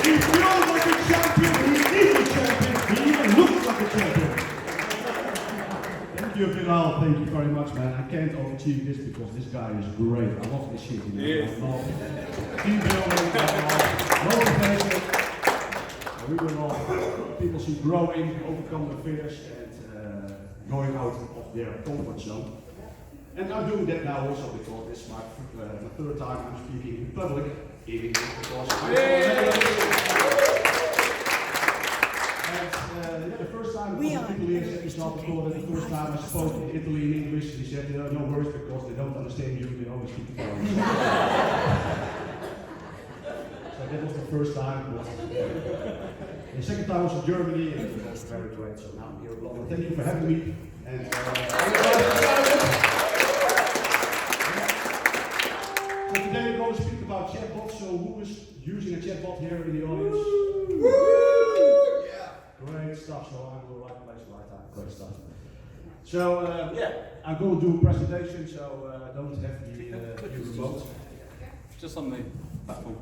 He feels like a champion, he is a champion, he even looks like a champion. Thank you, Bilal. Thank you very much, man. I can't overachieve this because this guy is great. I love this shit, you know. Yes. I love team building, motivation. I really love people see growing, overcome their fears, and going out of their comfort zone. And I'm doing that now also because this is my third time I'm speaking in public in English because and the first time I was in Italy, he started recording. The first time I spoke in Italy in English, he said, no worries because they don't understand you, they only speak Italian. So that was the first time. The second time was in Germany, and it was very great. So now I'm here in London. Thank you for having me. And, so today we're going to speak about chatbots. So who is using a chatbot here in the audience? Woo! Yeah. Great stuff. So I'm in the right place, right time. Great stuff. So I'm going to do a presentation. So don't have the remote. Just on the platform.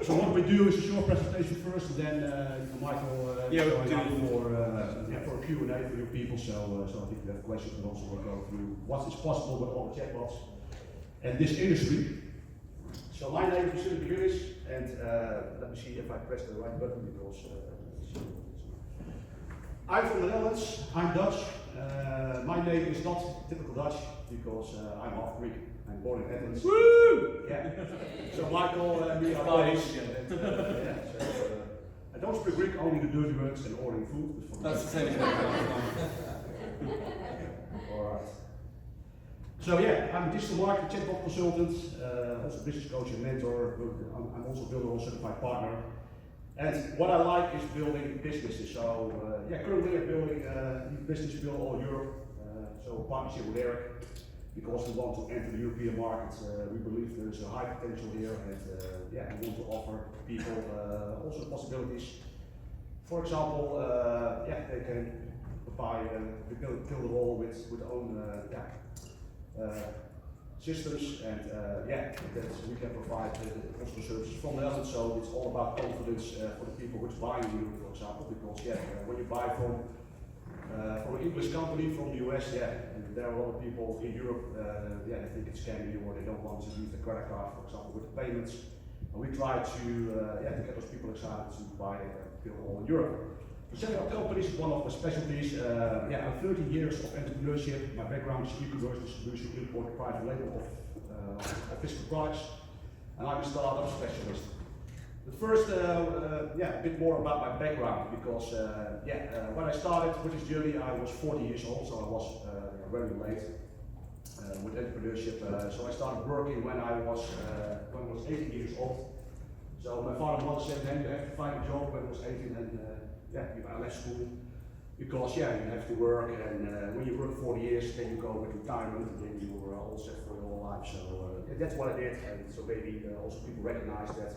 So what we do is a short presentation first, and then Michael going out for a Q&A for you people. So I think you have questions, but also we'll go through what is possible with all the chatbots and this industry. So my name is Philip Juris, and let me see if I press the right button because I'm from the Netherlands. I'm Dutch. My name is not typical Dutch because I'm half Greek. I'm born in Netherlands. Woo! Yeah. So Michael and me are Polish. I don't speak Greek, only the dirty words and ordering food. That's the same. Alright. So I'm a digital marketing chatbot consultant, also business coach and mentor. I'm also a builder, also certified partner. And what I like is building businesses. So currently I'm building business build all Europe. So a partnership with Eric. Because we want to enter the European market, we believe there is a high potential here, and we want to offer people also possibilities. For example, they can buy, build a wall with own systems, and that we can provide customer services from the Netherlands. So it's all about confidence for the people which buy in Europe, for example. Because when you buy from an English company from the US, and there are a lot of people in Europe, they think it's scammy or they don't want to use the credit card, for example, with the payments. And we try to get those people excited to buy build all in Europe. So setting up companies is one of my specialties. I'm 30 years of entrepreneurship. My background is e-commerce distribution, import, private label of physical products, and I'm a startup specialist. But first, a bit more about my background, because when I started with this journey, I was 40 years old, so I was very late with entrepreneurship. So I started working when I was 18 years old. So my father and mother said, "Hey, you have to find a job." When I was 18, and I left school because you have to work, and when you work 40 years, then you go with retirement, and then you are all set for your whole life. So that's what I did, and so maybe also people recognize that.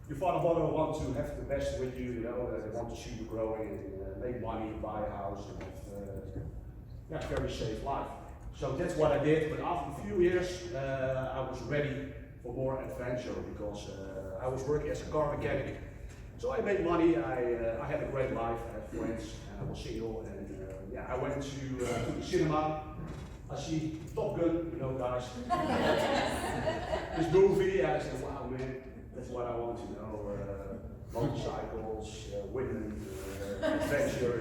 Your father and mother want to have the best with you, they want to see you growing and make money, buy a house, and have a very safe life. So that's what I did, but after a few years, I was ready for more adventure because I was working as a car mechanic. So I made money, I had a great life, I had friends, and I was single, and I went to the cinema. I see Top Gun, guys, this movie, and I said, wow man, that's what I want to know. Motorcycles, women, adventure,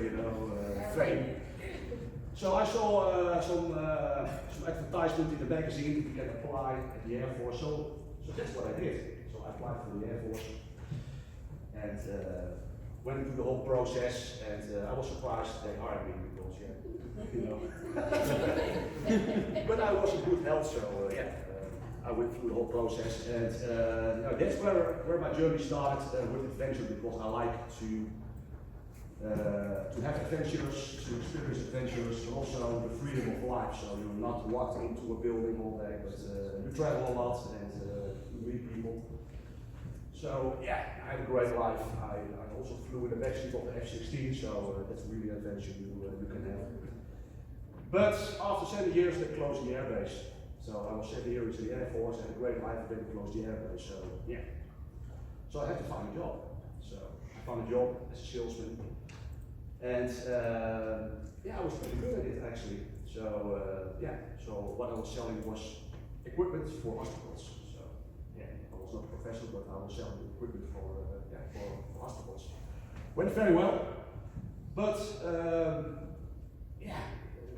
fame. So I saw some advertisement in the magazine that you can apply at the Air Force. So that's what I did. So I applied for the Air Force and went through the whole process. And I was surprised they hired me because, but I was in good health, so I went through the whole process, and that's where my journey started with adventure, because I like to have adventures, to experience adventures, and also the freedom of life. So you're not locked into a building all day, but you travel a lot and you meet people. So I had a great life. I also flew in the backseat of the F-16, so that's really an adventure you can have. But after 7 years, they closed the airbase. So I was 7 years in the Air Force, had a great life, then closed the airbase. So So I had to find a job. So I found a job as a salesman, and I was pretty good at it actually. So so what I was selling was equipment for hospitals. So I was not a professional, but I was selling equipment for hospitals. Went very well, but there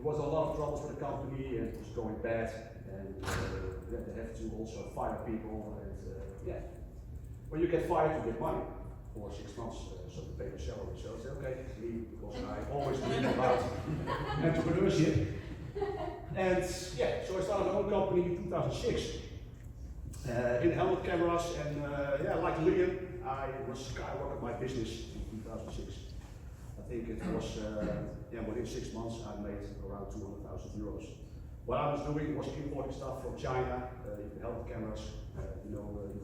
was a lot of troubles with the company, and it was going bad, and they had to also fire people, and when you get fired, you get money for 6 months, so to pay your salary. So I said, okay, me, because I always dream about entrepreneurship. And so I started my own company in 2006 in helmet cameras, and like Liam, I was skyrocketed my business in 2006. I think it was, within 6 months I made around 200,000 euros. What I was doing was importing stuff from China, helmet cameras,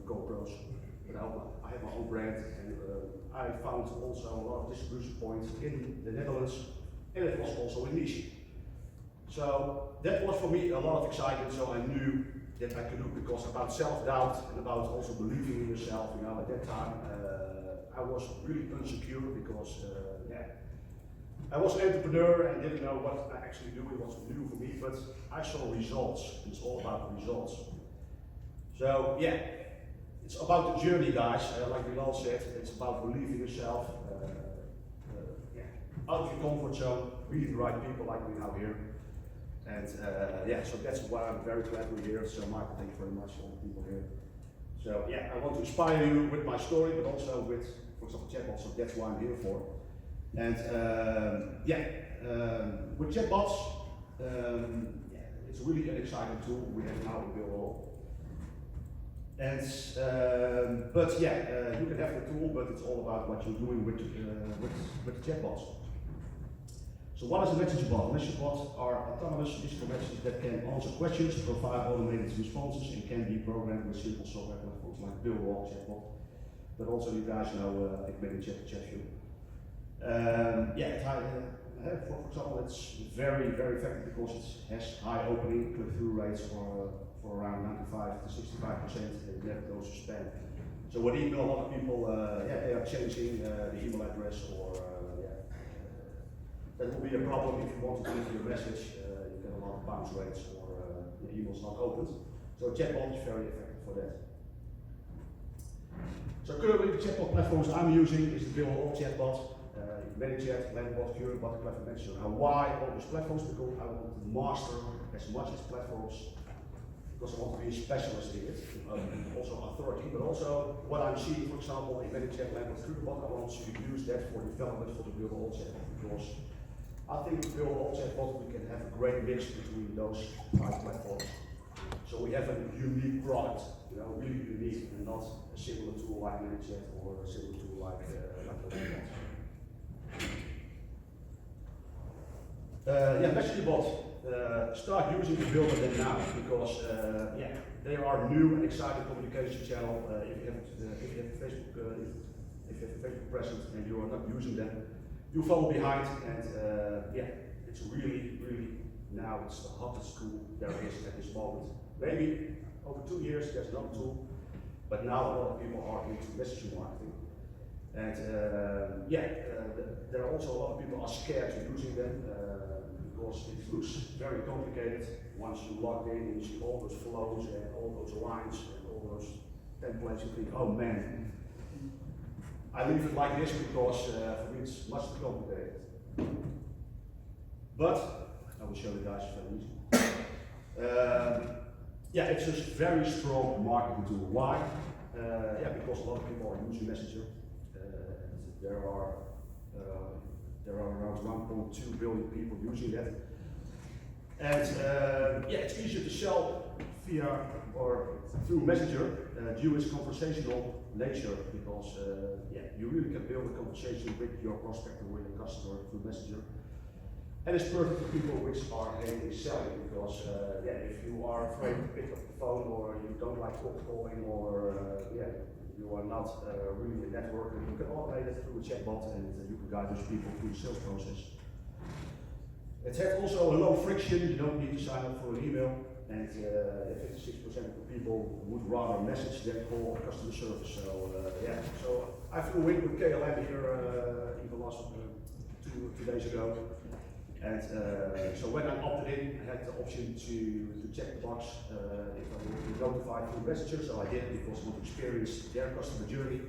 GoPros. But I have my own brand, and I found also a lot of distribution points in the Netherlands, and it was also a niche. So that was for me a lot of excitement, so I knew that I could do, because about self-doubt and about also believing in yourself, at that time I was really insecure, because I was an entrepreneur and didn't know what I actually do, it was new for me, but I saw results. It's all about results. So it's about the journey, guys. Like Bilal said, it's about believing yourself, out of your comfort zone, meeting the right people like we have here. And so that's why I'm very glad we're here. So Michael, thank you very much, all the people here. So I want to inspire you with my story, but also with, for example, chatbots. So that's why I'm here for. And with chatbots, it's really an exciting tool we have now in Build. And you can have the tool, but it's all about what you're doing with the chatbots. So what is a message bot? Message bots are autonomous digital messages that can answer questions, provide automated responses, and can be programmed with simple software platforms like Build chatbot. But also you guys know ChatView. For example, it's very, very effective because it has high opening click-through rates for around 95 to 65%, and never goes to spam. So with email, a lot of people, they are changing the email address, or that will be a problem if you want to leave your message. You get a lot of bounce rates, or the email's not opened. So chatbot is very effective for that. So currently the chatbot platforms I'm using is the Build chatbot, ManyChat, Landbot, Currybot, Clever Messenger. Now why all these platforms? Because I want to master as much as platforms, because I want to be a specialist in it, also authority, but also what I'm seeing, for example, in ManyChat, Landbot, Currybot, I want to use that for development for the Build chatbot, because I think with Build chatbot we can have a great mix between those five platforms. So we have a unique product, really unique, and not a similar tool like ManyChat or a similar tool like Landbot. MessageBot, start using the Builder then now, because they are a new and exciting communication channel. If you have Facebook presence and you are not using them, you fall behind. And it's really, really now it's the hottest tool there is at this moment. Maybe over 2 years there's another tool, but now a lot of people are into messaging marketing. And there are also a lot of people are scared of using them because it looks very complicated. Once you log in and you see all those flows and all those lines and all those templates, you think, oh man, I leave it like this because for me it's much too complicated. But I will show you guys very easy. It's just very strong marketing tool. Why? Because a lot of people are using Messenger. There are around 1.2 billion people using that. And it's easier to sell via or through Messenger due to its conversational nature, because you really can build a conversation with your prospect or with your customer through Messenger. And it's perfect for people which are hating selling, because if you are afraid to pick up the phone, or you don't like cold calling, or you are not really a networker, you can automate it through a chatbot, and you can guide those people through the sales process. It has also a low friction. You don't need to sign up for an email. and 56% of the people would rather message than call customer service. So yeah, so I flew in with KLM here even last 2 days ago. And so when I opted in, I had the option to check the box if I would be notified through Messenger, so I did it because I want to experience their customer journey.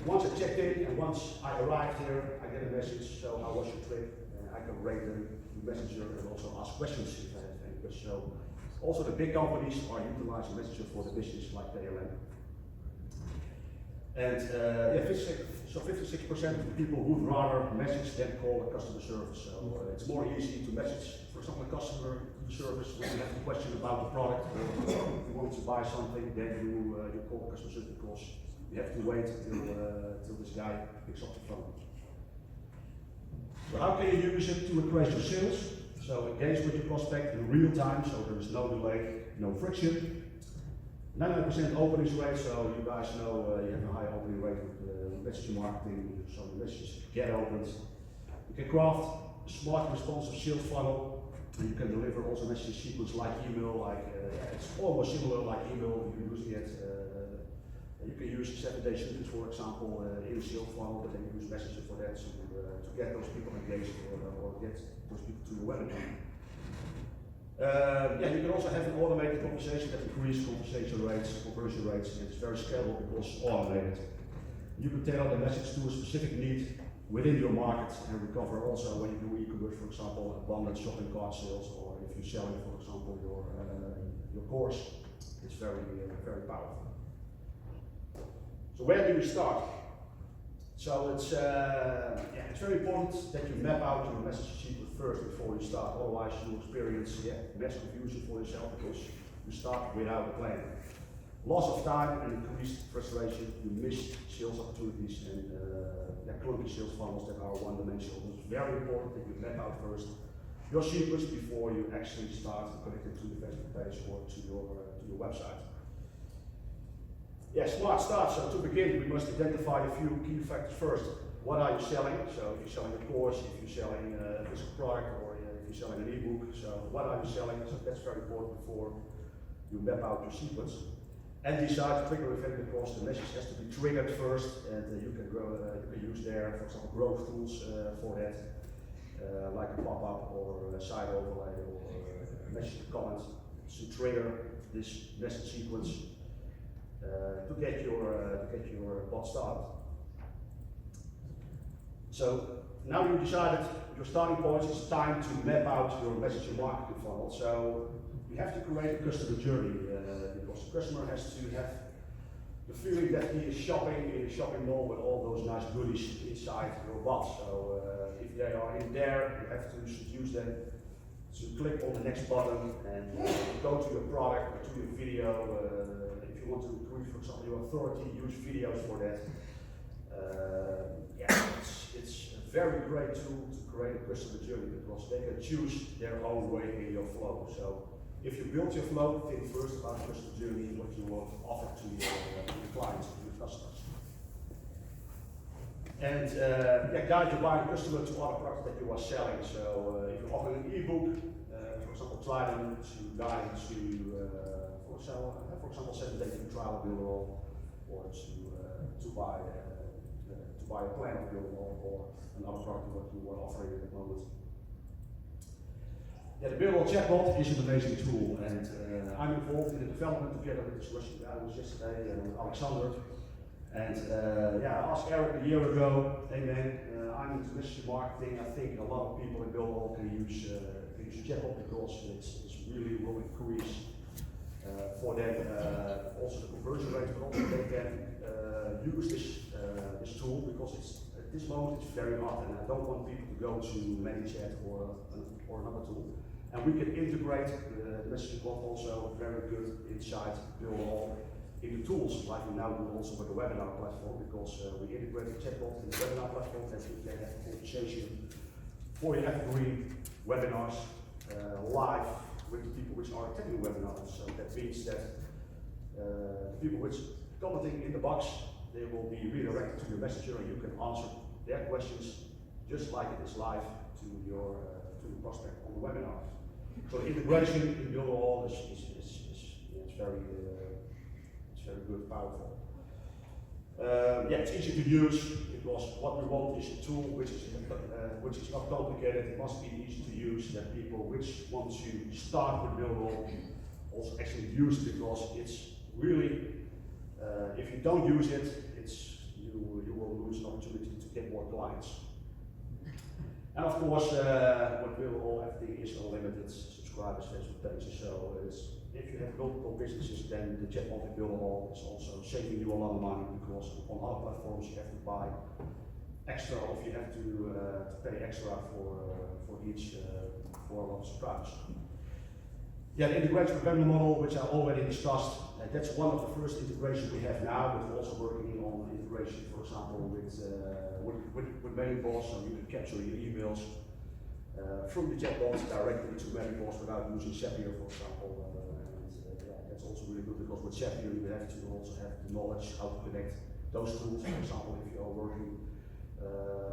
Once I checked in and once I arrived here, I get a message, so how was your trip? I can rate them through Messenger and also ask questions if I have any questions. So also the big companies are utilizing Messenger for the business like KLM. And yeah, 56% of the people would rather message than call a customer service. So it's more easy to message, for example, a customer service when you have a question about the product or if you want to buy something, then you call customer service because you have to wait till this guy picks up the phone. So how can you use it to increase your sales? So engage with your prospect in real time, so there is no delay, no friction. 99% opening rate, so you guys know you have a high opening rate with messaging marketing, so the messages get opened. You can craft a smart responsive sales funnel, and you can deliver also message sequence like email, like it's almost similar like email. You can use it. You can use 7-day shooting, for example, in a sales funnel, but then you use Messenger for that to get those people engaged or get those people to your webinar. Yeah, you can also have an automated conversation that increases conversation rates, conversion rates, and it's very scalable because it's automated. You can tailor the message to a specific need within your market and recover also when you do e-commerce, for example, abundant shopping cart sales, or if you're selling, for example, your course. It's very powerful. So where do you start? So it's very important that you map out your message sequence first before you start. Otherwise, you experience mass confusion for yourself because you start without a plan. Loss of time and increased frustration. You miss sales opportunities and clunky sales funnels that are one-dimensional. It's very important that you map out first your sequence before you actually start connecting to the Facebook page or to your website. Yeah, smart start. So to begin, we must identify a few key factors first. What are you selling? So if you're selling a course, if you're selling a physical product, or if you're selling an ebook, so what are you selling? So that's very important before you map out your sequence. And decide to trigger event because the message has to be triggered first, and you can use there, for example, growth tools for that, like a pop-up or a side overlay or a message comment to trigger this message sequence. To get your bot started. So now you decided your starting point. It's time to map out your messaging marketing funnel. So you have to create a customer journey because the customer has to have the feeling that he is shopping in a shopping mall with all those nice goodies inside your bot. So if they are in there, you have to seduce them to click on the next button and go to your product or to your video. If you want to increase, for example, your authority, use videos for that. It's a very great tool to create a customer journey because they can choose their own way in your flow. So if you build your flow, think first about the customer journey, what you want to offer to your clients, to your customers. And guide your buying customer to other products that you are selling. So if you're offering an ebook, for example, try them to guide to for example, 7-day free trial of Buildall, or to buy a plan of Buildall or another product what you are offering at the moment. Yeah, the Buildall chatbot is an amazing tool, and I'm involved in the development together with this Russian guy who was yesterday, Alexander. And I asked Eric a year ago, hey man, I'm into messaging marketing. I think a lot of people in Buildall can use chatbot because it's really will increase for them also the conversion rate, but also they can use this tool because at this moment it's very hot, and I don't want people to go to ManyChat or another tool. And we can integrate the messaging bot also very good inside Buildall in the tools, like we now do also with the webinar platform, because we integrate the chatbot in the webinar platform that you can have a conversation for your evergreen webinars live with the people which are attending webinars. So that means that the people which commenting in the box, they will be redirected to your messenger and you can answer their questions just like it is live to your prospect on the webinar. So the integration in Builderall is very good, powerful. Yeah, it's easy to use because what we want is a tool which is not complicated. It must be easy to use, that people which want to start with Builderall also actually use it, because it's really, if you don't use it, you will lose an opportunity to get more clients. And of course, what Builderall, everything is unlimited subscribers, Facebook pages. So if you have multiple businesses, then the chatbot in Builderall is also saving you a lot of money, because on other platforms you have to buy extra, or if you have to pay extra for each for a lot of subscribers. Yeah, the integration revenue model, which I already discussed, that's one of the first integrations we have now, but we're also working on integration, for example, with Mailbox, so you can capture your emails from the chatbot directly to Mailbox without using Zapier, for example. Yeah, that's also really good, because with Zapier you have to also have the knowledge how to connect those tools. For example, if you are working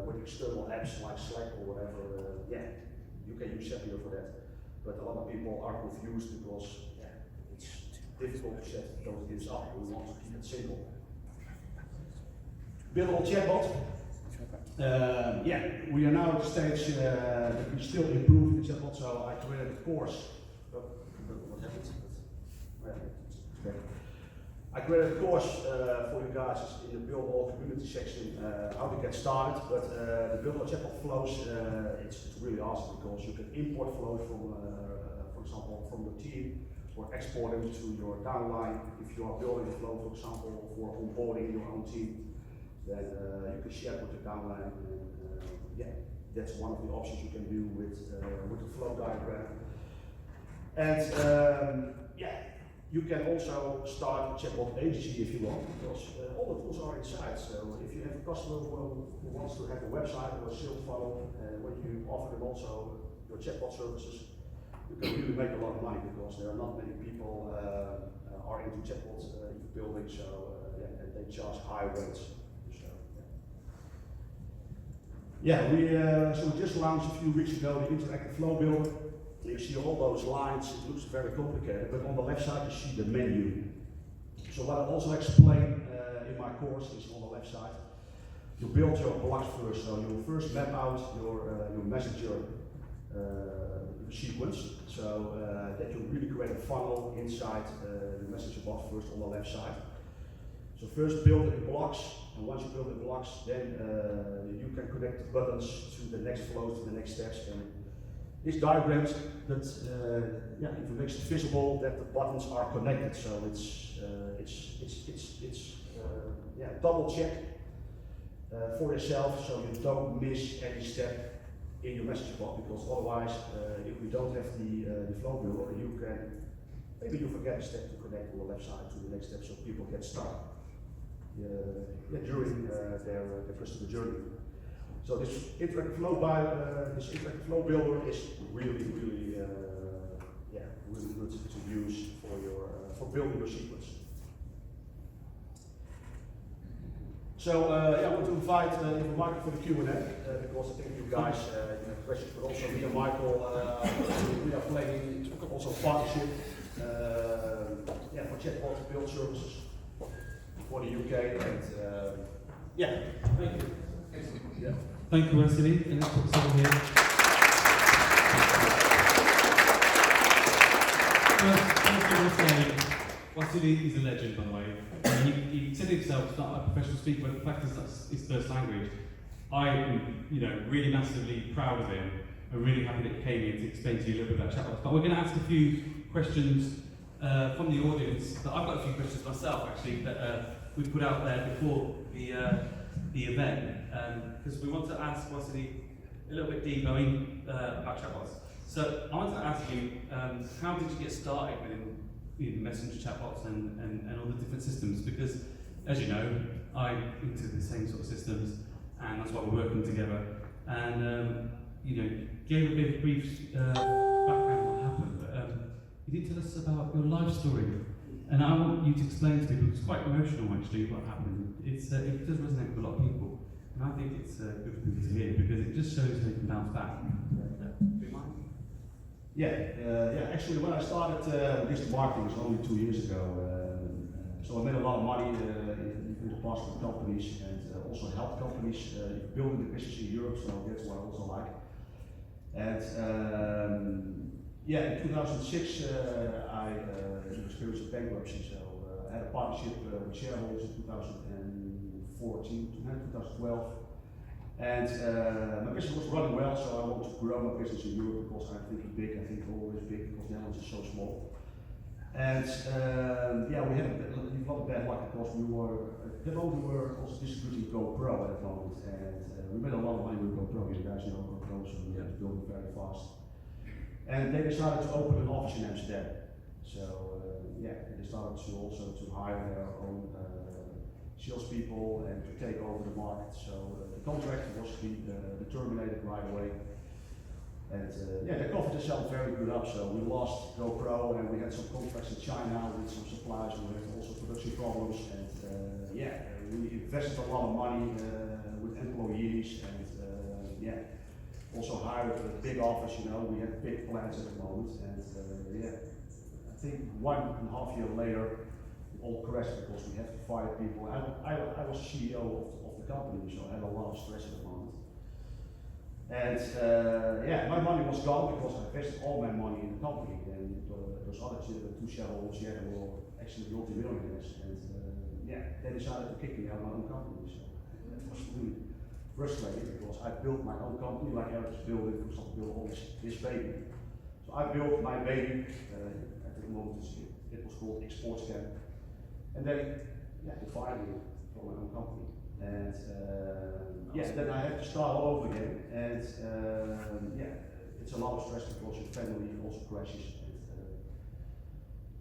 with external apps like Slack or whatever, yeah, you can use Zapier for that. But a lot of people are confused because it's difficult to set those things up. We want to keep it simple. Builderall chatbot. Yeah, we are now at the stage that we still improve the chatbot. So I created a course. Oh, what happened? It's better. I created a course for you guys in the Builderall community section, how to get started. But the Builderall chatbot flows, it's really awesome, because you can import flows from, for example, from your team, or export them to your downline. If you are building a flow, for example, for onboarding your own team, then you can share it with your downline. And yeah, that's one of the options you can do with the flow diagram. And yeah. You can also start a chatbot agency if you want, because all the tools are inside. So if you have a customer who wants to have a website or a sales funnel, when you offer them also your chatbot services, you can really make a lot of money, because there are not many people are into chatbot building, so yeah, and they charge high rates. So, yeah, we just launched a few weeks ago the interactive flow builder. You see all those lines, it looks very complicated, but on the left side you see the menu. So what I also explain in my course is on the left side, you build your blocks first. So you first map out your messenger sequence, so that you really create a funnel inside the messenger bot first on the left side. So first build it in blocks, and once you build the blocks, then you can connect the buttons to the next flow, to the next steps. And these diagrams that it makes it visible that the buttons are connected. So it's double check for yourself, so you don't miss any step in your message bot, because otherwise, if we don't have the flow builder, maybe you forget a step to connect on the left side to the next step, so people get stuck during their customer journey. So this interactive flow builder is really good to use for building your sequence. So I want to invite Michael for the Q&A, because I think you guys have questions, but also me and Michael, we are planning also partnership for chatbot build services for the UK, and thank you. Yeah. Thank you, Wesley. And let's put someone here. First, I want to say, Wesley is a legend, by the way. He said himself, he's not a professional speaker, but the fact is that's his first language. I am, really massively proud of him. I'm really happy that he came here to explain to you a little bit about chatbots. But we're going to ask a few questions from the audience. But I've got a few questions myself, actually, that we put out there before the event, because we want to ask Wesley a little bit deeper about chatbots. So I want to ask you, how did you get started with messenger chatbots and all the different systems? Because, as you know, I'm into the same sort of systems, and that's why we're working together. And gave a bit of brief background on what happened, but you did tell us about your life story. And I want you to explain to people, it's quite emotional actually what happened. It does resonate with a lot of people. And I think it's good for people to hear, because it just shows how you can bounce back. Do you mind? Actually, when I started digital marketing was only 2 years ago. So I made a lot of money in the past with companies and also helped companies building the business in Europe. So that's what I also like. And in 2006 I experienced a bankruptcy. So I had a partnership with shareholders in 2012. And my business was running well, so I wanted to grow my business in Europe because I think big, I think always big because Netherlands is so small. And we had a lot of bad luck because we were also distributing GoPro at that moment, and we made a lot of money with GoPro. You guys know GoPro, so we had to build it very fast. And they decided to open an office in Amsterdam. So they started to also to hire their own salespeople and to take over the market. So the contract was terminated right away. And the company itself very good up. So we lost GoPro and we had some contracts in China with some suppliers. We had also production problems. And we invested a lot of money with employees and also hired a big office. You know, we had big plans at the moment. And I think 1.5 years later, all crashed because we had to fire people. I was CEO of the company, so I had a lot of stress at the moment. And my money was gone because I invested all my money in the company. And those other two shareholders, they were actually multi-millionaires. And they decided to kick me out of my own company. So that was really frustrating because I built my own company like Eric is building, for example, build all this baby. So I built my baby. At the moment it was called Export Camp. And they fired me from my own company. And then I had to start all over again. And it's a lot of stress because your family also crashes.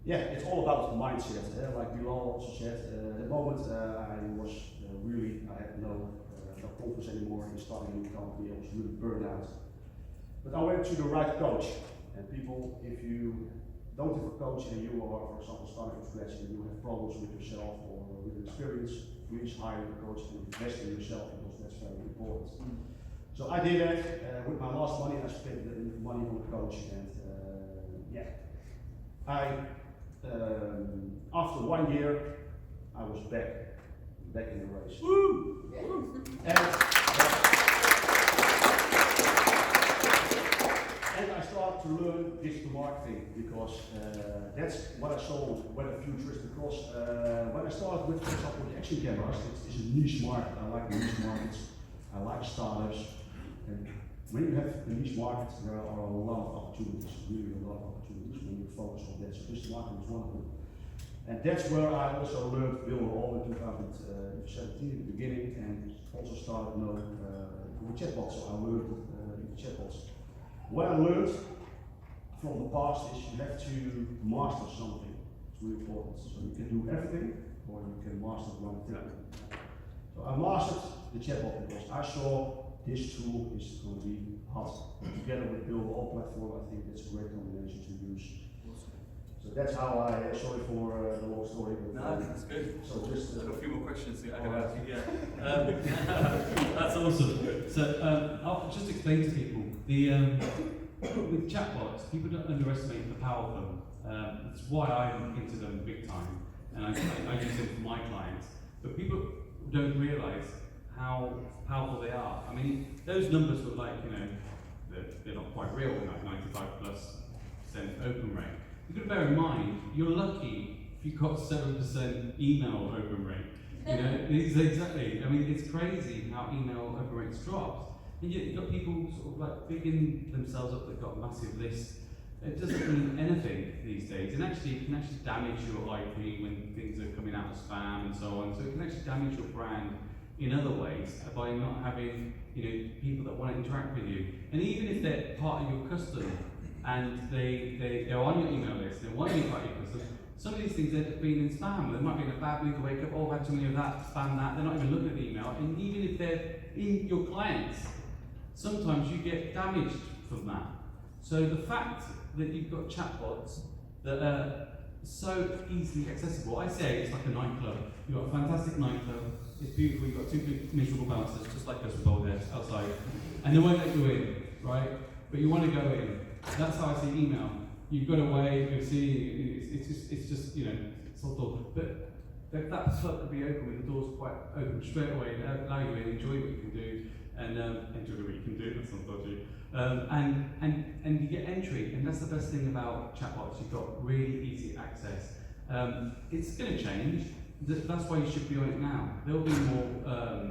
And, it's all about the mindset. Like Bilal also said, at the moment I had no confidence anymore in starting a new company. I was really burned out. But I went to the right coach. And people, if you don't have a coach and you are, for example, starting from scratch and you have problems with yourself or with experience, please hire a coach and invest in yourself because that's very important. So I did that with my last money. I spent the money on the coach, and after 1 year, I was back in the race. Woo! And I started to learn digital marketing because that's what I saw where the future is. Because when I started with, for example, the action cameras, it's a niche market. I like niche markets. I like startups. And when you have a niche market, there are a lot of opportunities, really a lot of opportunities when you focus on that. So digital marketing is one of them. And that's where I also learned build all in 2017 at the beginning, and also started with chatbots. So I learned in chatbots. What I learned from the past is you have to master something. It's really important. So you can do everything, or you can master one thing. So I mastered the chatbot because I saw this tool is going to be hot. Together with Build All platform, I think that's a great combination to use. So that's how sorry for the long story. But, No, that's good. So just I've got a few more questions to ask you. That's awesome. So I'll just explain to people with chatbots, people don't underestimate the power of them. That's why I'm into them big time, and I use them for my clients. But people don't realise how powerful they are. I mean, those numbers look like, they're not quite real, like 95+% open rate. You've got to bear in mind, you're lucky if you've got 7% email open rate. Exactly. I mean, it's crazy how email open rates dropped. And yet you've got people sort of like bigging themselves up, they've got massive lists. It doesn't mean anything these days. And actually, it can actually damage your IP when things are coming out of spam and so on. So it can actually damage your brand in other ways by not having people that want to interact with you. And even if they're part of your custom and they're on your email list, they want to be part of your custom, some of these things end up being in spam. They might be in a bad mood to wake up, oh, I've had too many of that, spam that. They're not even looking at the email. And even if they're in your clients, sometimes you get damaged from that. So the fact that you've got chatbots that are so easily accessible, I say it's like a nightclub. You've got a fantastic nightclub, it's beautiful, you've got two big miserable bouncers, just like us with old heads outside, and they won't let you in, right? But you want to go in, That's how I see email. You've got a way of seeing it's just you know, sort of, but that's sort of be open with the doors quite open straight away, allow you in, enjoy what you can do, and enjoy what you can do, that's not dodgy. And you get entry, and that's the best thing about chatbots, you've got really easy access. It's going to change, that's why you should be on it now. There will be more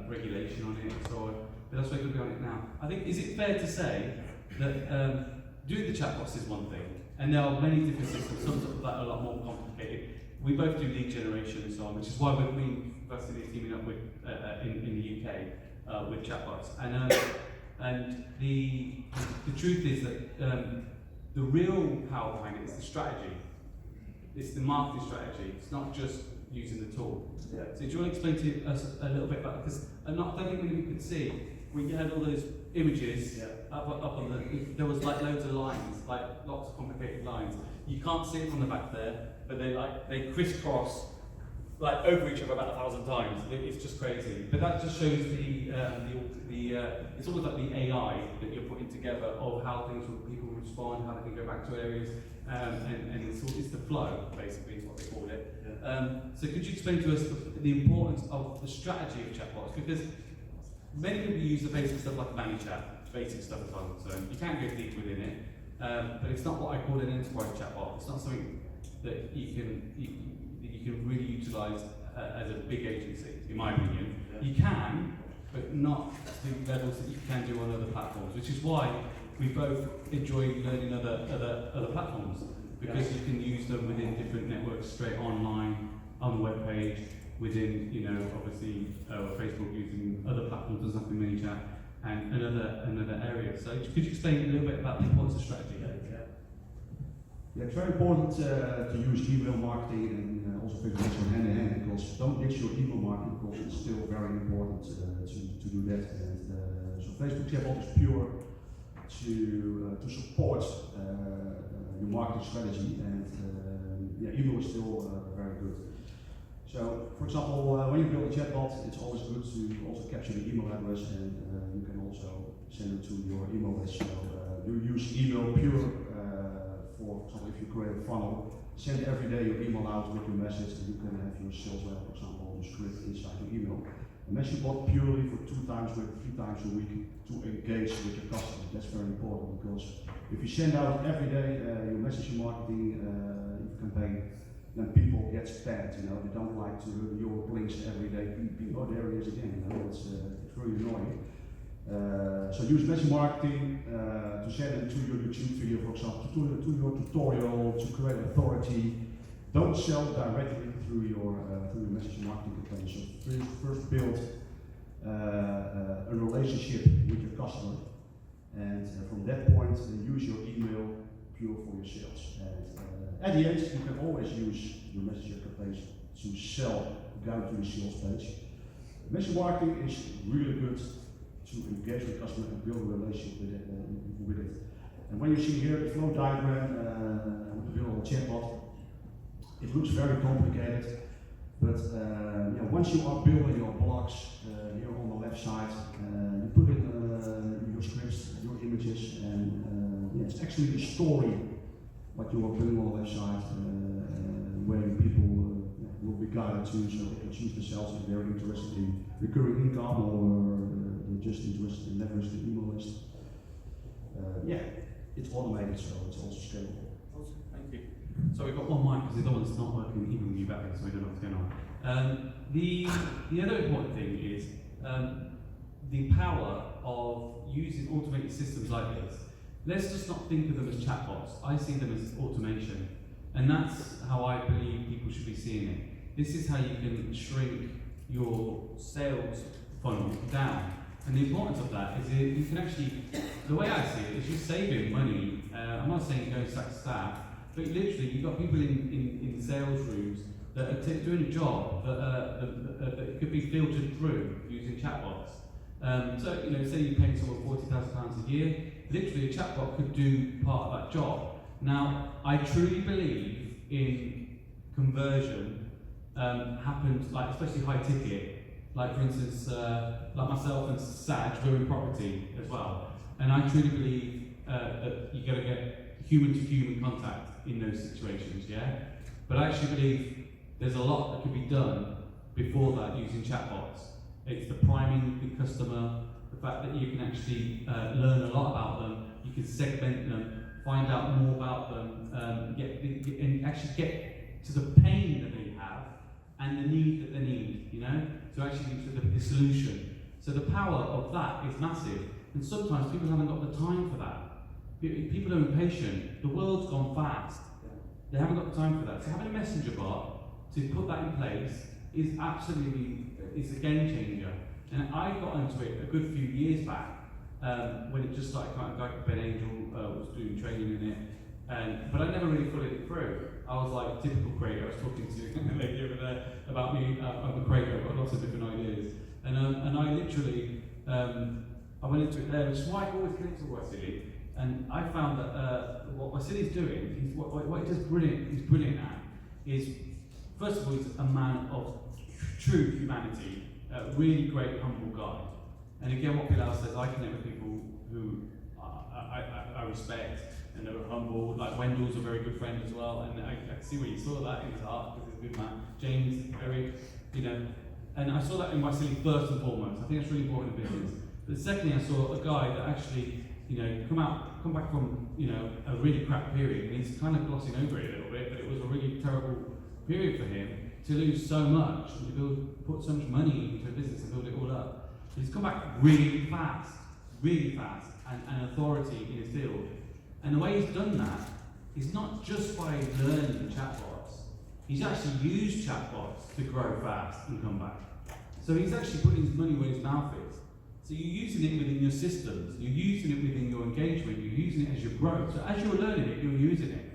regulation on it and so on, but that's why you should be on it now. I think, is it fair to say that doing the chatbots is one thing, and there are many different systems, some of that are a lot more complicated. We both do lead generation and so on, which is why we've been teaming up with in the UK with chatbots. And the truth is that the real power behind it is the strategy. It's the marketing strategy. It's not just using the tool. Yeah. So do you want to explain to us a little bit about, because I don't think many people could see when you had all those images up on the, there was like loads of lines, like lots of complicated lines. You can't see it from the back there, but they crisscross like over each other about 1,000 times. It's just crazy. But that just shows it's almost like the AI that you're putting together of how people respond, how they can go back to areas, and it's the flow basically is what they call it. Yeah. So could you explain to us the importance of the strategy of chatbots? Because many people use the basic stuff like ManyChat, basic stuff as well. So you can go deep within it, but it's not what I call an enterprise chatbot. It's not something that you can really utilise as a big agency, in my opinion. Yeah. You can, but not to the levels that you can do on other platforms, which is why we both enjoy learning other platforms, because you can use them within different networks, straight online, on the web page, within, obviously Facebook, using other platforms, doesn't have to be ManyChat, and another area. So could you explain a little bit about the importance of strategy? Yeah, it's very important to use email marketing and also Facebook hand in hand, because don't ditch your email marketing, because it's still very important to do that. And so Facebook chatbot is pure to support your marketing strategy, and email is still very good. So, for example, when you build a chatbot, it's always good to also capture the email address, and you can also send it to your email list. So you use email pure. For example, if you create a funnel, send every day your email out with your message, and you can have your sales rep, for example, the script inside your email. A message bot purely for 3 times a week to engage with your customers. That's very important, because if you send out every day your messaging marketing campaign, then people get spammed. They don't like to hear your links every day. Oh, there he is again. It's very annoying. So use message marketing to send it to your YouTube video, for example, to your tutorial, to create authority. Don't sell directly through your message marketing campaign. So first build a relationship with your customer, and from that point use your email pure for your sales. And at the end, you can always use your message campaigns to sell down to the sales page. Message marketing is really good to engage with the customer and build a relationship with it. And when you see here the flow diagram with the build chatbot, it looks very complicated, but once you are building your blocks here on the left side, you put in your scripts, your images, and it's actually the story what you are building on the left side, where people will be guided to, so they can choose themselves if they're interested in recurring income or just interested in leverage the email list. It's automated, so it's also scalable. Awesome, thank you. So we've got one mic because the other one's not working even with new batteries, so we don't know what's going on. The other important thing is the power of using automated systems like this. Let's just not think of them as chatbots. I see them as automation, and that's how I believe people should be seeing it. This is how you can shrink your sales funnel down. And the importance of that is you can actually, the way I see it is you're saving money. I'm not saying go sack staff, but literally you've got people in sales rooms that are doing a job that could be filtered through using chatbots. So, say you're paying someone £40,000 a year, literally a chatbot could do part of that job. Now, I truly believe in conversion happens, like especially high ticket. Like for instance, like myself and Saj, we're in property as well. And I truly believe that you got to get human-to-human contact in those situations, yeah? But I actually believe there's a lot that can be done before that using chatbots. It's the priming the customer, the fact that you can actually learn a lot about them, you can segment them, find out more about them, and actually get to the pain that they have and the need that they need, you know, to actually get to the solution. So the power of that is massive, and sometimes people haven't got the time for that. People are impatient. The world's gone fast. They haven't got the time for that. So having a messenger bot to put that in place is absolutely is a game changer. And I got into it a good few years back when it just started. Kind of like Ben Angel was doing training in it, but I never really followed it through. I was like typical creator. I was talking to a lady over there about me. I'm a creator. I've got lots of different ideas, and I literally I went into it there, which is why I always connect to Wasili. And I found that what Wasili's doing, what he does brilliant. He's brilliant at is, first of all, he's a man of true humanity, a really great, humble guy. And again, what Bilal says, I connect with people who I respect and are humble. Like Wendell's a very good friend as well, and I see where you saw that in his heart because he's a good man. James, very, you know, and I saw that in Wasili first and foremost. I think that's really important in business. But secondly, I saw a guy that actually, you know, come back from, you know, a really crap period, and he's kind of glossing over it a little bit, but it was a really terrible period for him to lose so much and to put so much money into a business and build it all up. But he's come back really fast, and authority in his field. And the way he's done that is not just by learning the chatbots. He's actually used chatbots to grow fast and come back. So he's actually putting his money where his mouth is. So you're using it within your systems, you're using it within your engagement, you're using it as your growth. So as you're learning it, you're using it.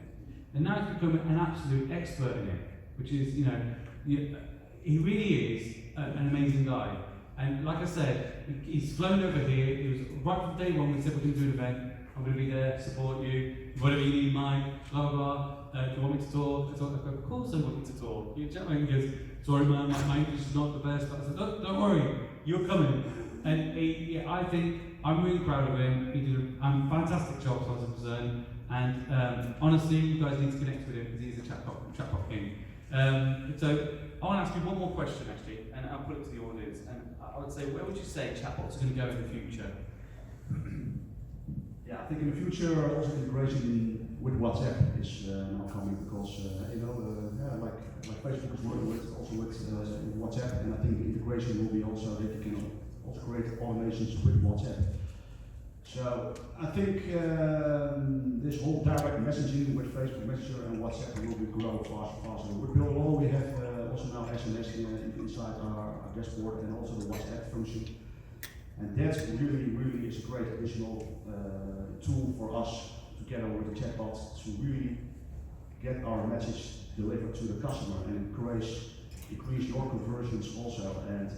And now he's become an absolute expert in it, which is, you know, he really is an amazing guy. And like I said, he's flown over here. He was right from day one. We said we're going to do an event. I'm going to be there, support you, whatever you need, Mike, blah blah. Do you want me to talk? I thought, of course I want you to talk. You know, he goes, sorry man, my English is not the best. But I said, don't worry, you're coming. And I think I'm really proud of him. He did a fantastic job, as far as I'm concerned. And honestly, you guys need to connect with him because he's a chatbot king. So I want to ask you one more question, actually, and I'll put it to the audience. And I would say, where would you say chatbots are going to go in the future? Yeah, I think in the future also integration with WhatsApp is now coming because you know, like Facebook is working with also with WhatsApp, and I think the integration will be also that you can also create automations with WhatsApp. So I think this whole direct messaging with Facebook Messenger and WhatsApp will be grow faster. With Bill we have also now SMS inside our dashboard and also the WhatsApp function. And that really is a great additional tool for us together with the chatbot to really get our message delivered to the customer and increase your conversions also. And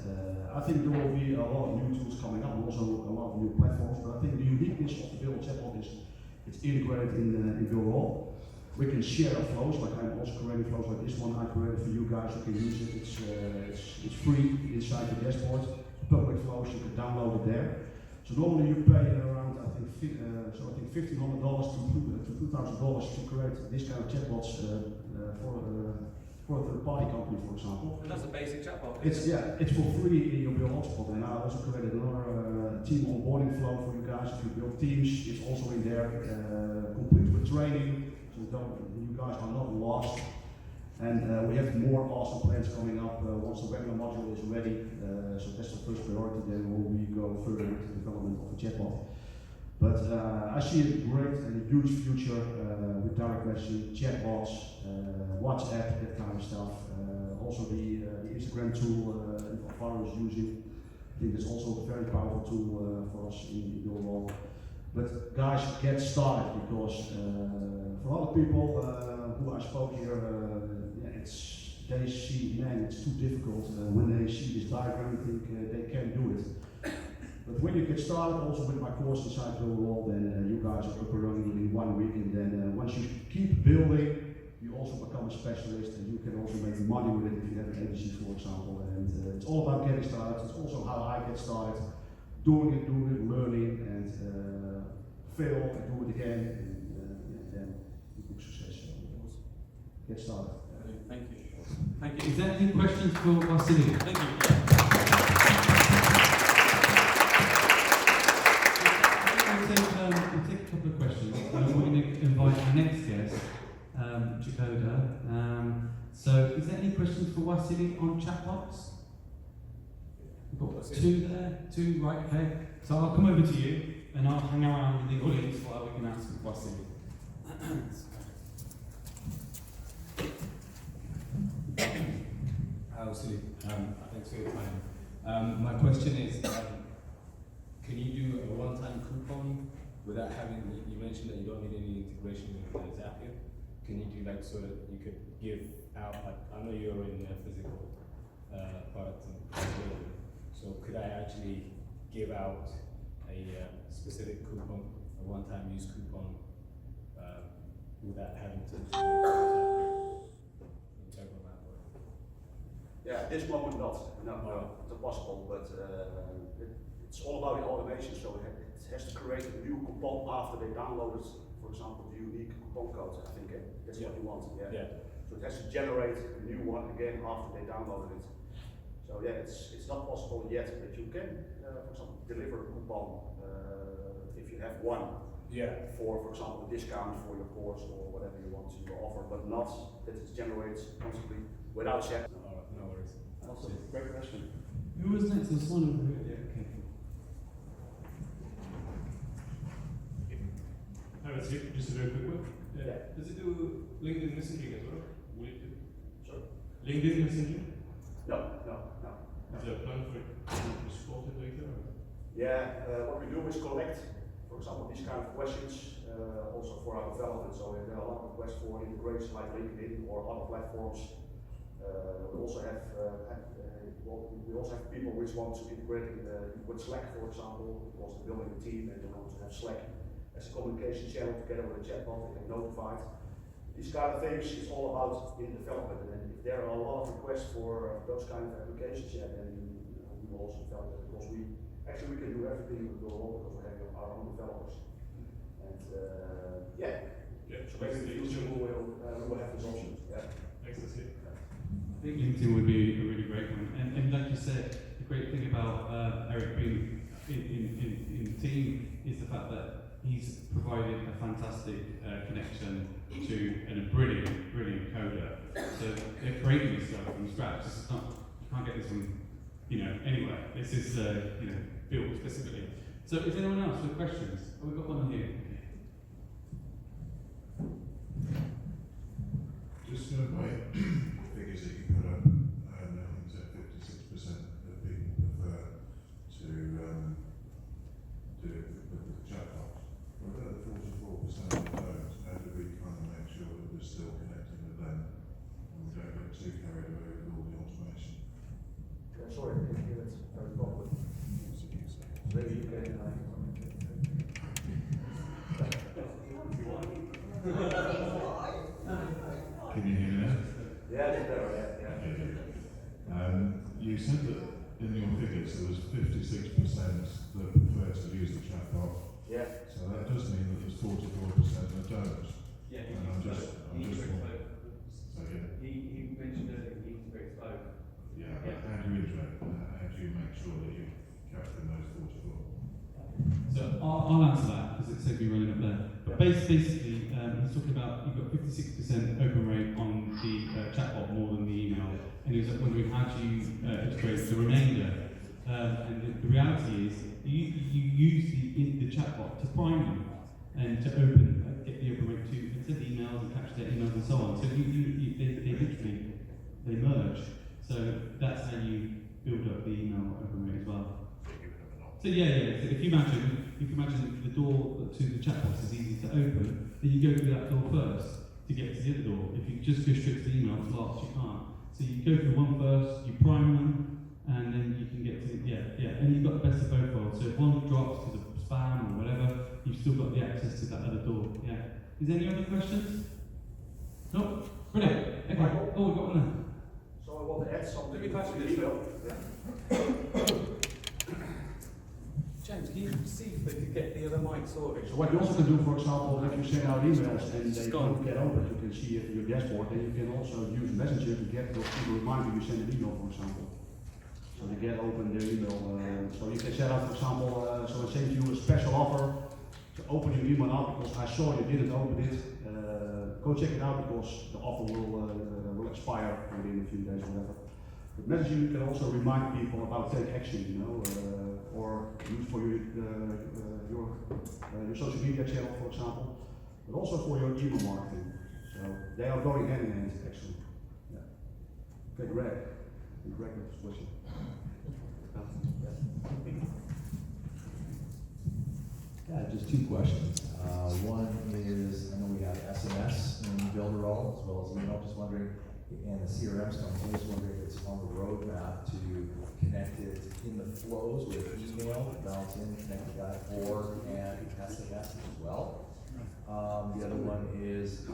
I think there will be a lot of new tools coming up and also a lot of new platforms. But I think the uniqueness of the Build chatbot is it's integrated in Build. We can share our flows, like I'm also creating flows like this one I created for you guys. You can use it. It's free inside the dashboard. Public flows, you can download it there. So normally you pay around I think $1,500 to $2,000 to create this kind of chatbots for a third-party company, for example. And that's a basic chatbot. It's for free in your Build hotspot, and I also created another team onboarding flow for you guys. If you build teams, it's also in there, complete with training, so you guys are not lost. And we have more awesome plans coming up once the webinar module is ready. So that's the first priority. Then we go further into the development of the chatbot. But I see a great and a huge future with direct messaging, chatbots, WhatsApp, that kind of stuff. Also the Instagram tool Alvaro is using. I think that's also a very powerful tool for us in your role. But guys, get started because for a lot of people who I spoke here, they see, man, it's too difficult. When they see this diagram, they think they can't do it. But when you get started, also with my course inside the role, then you guys are up and running within 1 week, and then once you keep building, you also become a specialist, and you can also make money with it if you have an agency, for example. And it's all about getting started. It's also how I get started, doing it, learning, and fail and do it again, and then good success. Get started. Thank you. Thank you. Is there any questions for Vasily? Thank you. We'll take a couple of questions. We're going to invite our next guest, Jacoda. So, is there any questions for Vasily on chatbots? We've got two there, two right, okay. So I'll come over to you and I'll hang around with the audience while we can ask Vasily. Hi, Vasily. Thanks for your time. My question is, can you do a one-time coupon without having, you mentioned that you don't need any integration with Zapier. Can you do like so that you could give out, like, I know you're in physical products and so could I actually give out a specific coupon, a one-time use coupon, without having to integral map? Yeah, at this moment not. No, not possible. But it's all about the automation. So it has to create a new coupon after they downloaded, for example, the unique coupon code. I think that's what you want. Yeah. So it has to generate a new one again after they downloaded it. So yeah, it's not possible yet, but you can, for example, deliver a coupon if you have one. Yeah. For example, a discount for your course or whatever you want to offer, but not that it generates constantly without chat. No worries. Also, great question. Who was next? There's one over here. Yeah, okay. Just a very quick one. Yeah. Does it do LinkedIn messaging as well? Will it do? Sorry? LinkedIn messaging? No. Is there a plan for it to be supported later? Or? Yeah, what we do is collect, for example, these kind of questions, also for our development. So there are a lot of requests for integrations like LinkedIn or other platforms. We also have people which want to integrate with Slack, for example, because they're building a team and they want to have Slack as a communication channel together with a chatbot. They get notified. These kind of things is all about in development, and if there are a lot of requests for those kind of applications, yeah, then we will also develop it, because we can do everything with Go because we have our own developers. And so maybe in the future we will have this option. Yeah. Excellent. I think LinkedIn would be a really great one. And like you said, the great thing about Eric being in the team is the fact that he's provided a fantastic connection to a brilliant coder. So they're creating this stuff from scratch. This is not, you can't get this from anywhere. This is built specifically. So is anyone else with questions? Oh, we've got one here. Just going by figures that you put up, I think that 56% of people prefer to do it with the chatbot. What about the 44% that don't? How do we kind of make sure that we're still connecting with them and we don't get too carried away with all the automation? Sorry, I didn't hear it very properly. Maybe you can. Can you hear me now? Yeah, it's better. Yeah. You said that in your figures there was 56% that prefer to use the chatbot. Yeah. So that does mean that there's 44% that don't. Yeah, And I'm just he integrates both. So yeah. He mentioned earlier he integrates both. Yeah, but how do you integrate? How do you make sure that you capture those 44? So I'll answer that because it said me running up there. But basically, he's talking about you've got 56% open rate on the chatbot more than the email, and he was wondering how do you integrate the remainder. And the reality is you use the chatbot to prime them and to get the open rate to send emails and capture their emails and so on. So they merge. So that's how you build up the email open rate as well. So yeah. So if you imagine the door to the chatbox is easy to open, then you go through that door first to get to the other door. If you just go straight to the email, it's locked, you can't. So you go through one first, you prime them, and then you can get to and you've got the best of both worlds. So if one drops to the spam or whatever, you've still got the access to that other door. Yeah. Is there any other questions? No? Brilliant. Okay. Oh, we've got one there. So I want to add something. Let me touch to this. the email. Yeah. James, can you see if they could get the other mic sorted? So what you also can do, for example, if you send out emails and they It's gone. don't get open, you can see it in your dashboard, then you can also use Messenger to get those people remind you send an email, for example. So they get open their email, so you can set up, for example, so it sends you a special offer to open your email out because I saw you didn't open it. Go check it out because the offer will expire within a few days or whatever. With Messenger you can also remind people about take action, you know, or use for your social media channel, for example, but also for your email marketing. So they are going hand in hand, actually. Yeah. Okay, Greg. Greg is question. Yeah, just two questions. One is, I know we have SMS in Builderall as well as email, just wondering, and the CRM stuff, I'm just wondering if it's on the roadmap to connect it in the flows with email, bounce in, connect to that, or and SMS as well. The other one is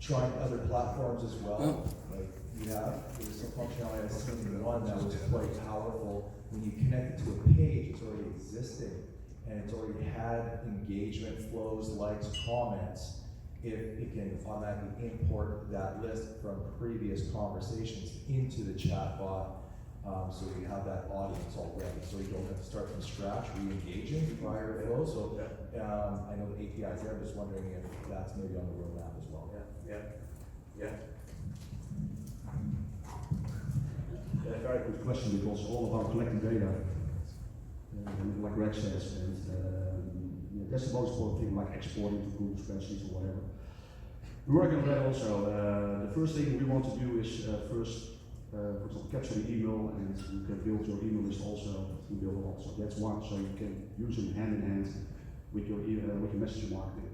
trying other platforms as well. Like you have, there's some functionality, I think in one that was quite powerful. When you connect it to a page, it's already existing, and it's already had engagement flows, likes, comments. If it can automatically import that list from previous conversations into the chatbot, so you have that audience already, so you don't have to start from scratch, re-engaging prior flow. So I know the API's there, I'm just wondering if that's maybe on the roadmap as well. Yeah, very good question because it's all about collecting data, like Greg says, and yeah, that's the most important thing, like exporting to Google spreadsheets or whatever. We're working on that also. The first thing we want to do is first, for example, capture the email, and you can build your email list also through Builderall. So that's one, so you can use them hand in hand with your messenger marketing.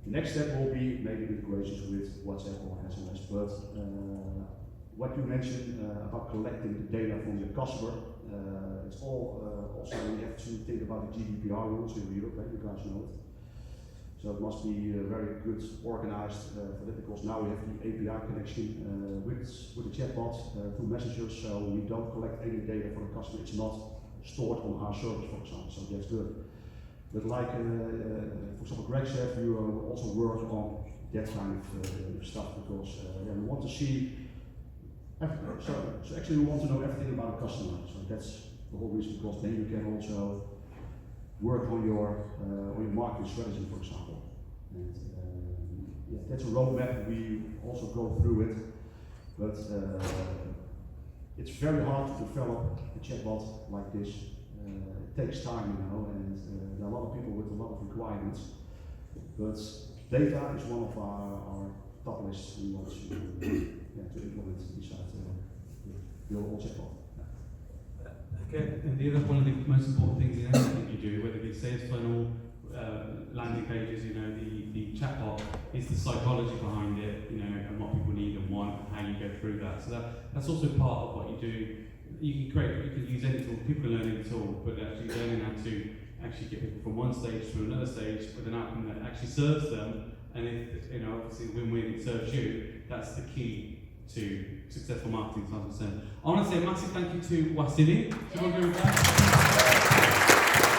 The next step will be maybe integrations with WhatsApp or SMS, but what you mentioned about collecting the data from your customer, it's all also we have to think about the GDPR rules in Europe, you guys know it. So it must be very good organized for that because now we have the API connection with the chatbot through messengers, so we don't collect any data for the customer. It's not stored on our servers, for example, so that's good. But like, for example, Greg said, we will also work on that kind of stuff because yeah, we want to see everything. So actually we want to know everything about the customer. So that's the whole reason because then you can also work on your marketing strategy, for example. And yeah, that's a roadmap. We also go through it, but it's very hard to develop a chatbot like this. It takes time, you know, and there are a lot of people with a lot of requirements. But data is one of our top lists we want to implement besides the overall chatbot. Okay, and the other one of the most important things in anything you do, whether it be sales funnel, landing pages, you know, the chatbot is the psychology behind it, you know, and what people need and want, and how you go through that. So that's also part of what you do. You can use any tool, people can learn any tool, but actually learning how to actually get people from one stage to another stage with an outcome that actually serves them, and if, you know, obviously win-win, it serves you, that's the key to successful marketing, 100%. I want to say a massive thank you to Wasili. Do you want to do that?